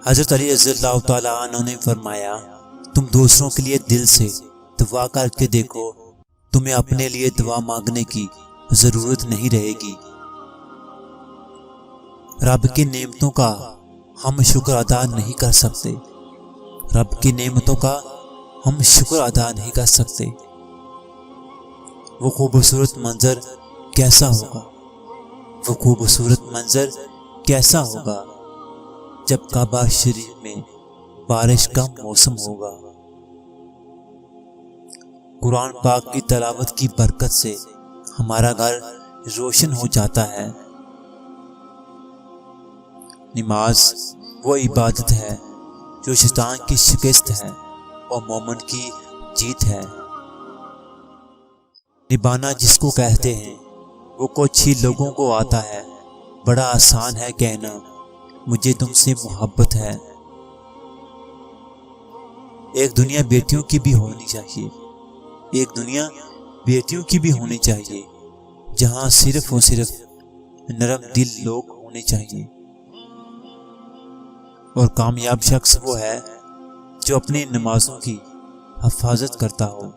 حضرت علی رضی اللہ تعالیٰ عنہ نے فرمایا، تم دوسروں کے لیے دل سے دعا کر کے دیکھو، تمہیں اپنے لیے دعا مانگنے کی ضرورت نہیں رہے گی۔ رب کی نعمتوں کا ہم شکر ادا نہیں کر سکتے، رب کی نعمتوں کا ہم شکر ادا نہیں کر سکتے۔ وہ خوبصورت منظر کیسا ہوگا، وہ خوبصورت منظر کیسا ہوگا جب کعبہ شریف میں بارش کا موسم ہوگا۔ قرآن پاک کی تلاوت کی برکت سے ہمارا گھر روشن ہو جاتا ہے۔ نماز وہ عبادت ہے جو شیطان کی شکست ہے اور مومن کی جیت ہے۔ نبھانا جس کو کہتے ہیں وہ کچھ ہی لوگوں کو آتا ہے، بڑا آسان ہے کہنا مجھے تم سے محبت ہے۔ ایک دنیا بیٹیوں کی بھی ہونی چاہیے، ایک دنیا بیٹیوں کی بھی ہونی چاہیے جہاں صرف اور صرف نرم دل لوگ ہونے چاہیے۔ اور کامیاب شخص وہ ہے جو اپنی نمازوں کی حفاظت کرتا ہو۔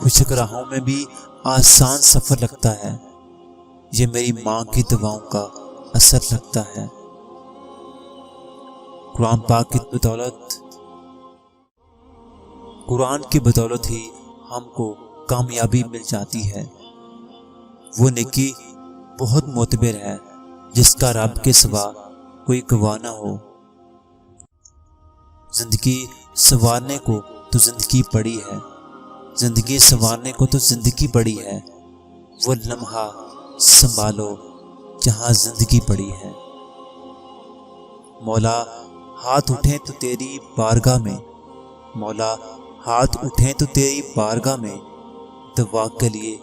خشک راہوں میں بھی آسان سفر لگتا ہے، یہ میری ماں کی دعاؤں کا اثر لگتا ہے۔ قرآن کی بدولت ہی ہم کو کامیابی مل جاتی ہے۔ وہ نیکی بہت معتبر ہے جس کا رب کے سوا کوئی گواہ نہ ہو۔ زندگی سنوارنے کو تو زندگی پڑی ہے، زندگی سنوارنے کو تو زندگی پڑی ہے، وہ لمحہ سنبھالو جہاں زندگی پڑی ہے۔ مولا ہاتھ اٹھیں تو تیری بارگاہ میں، مولا ہاتھ اٹھیں تو تیری بارگاہ میں دعا کے لیے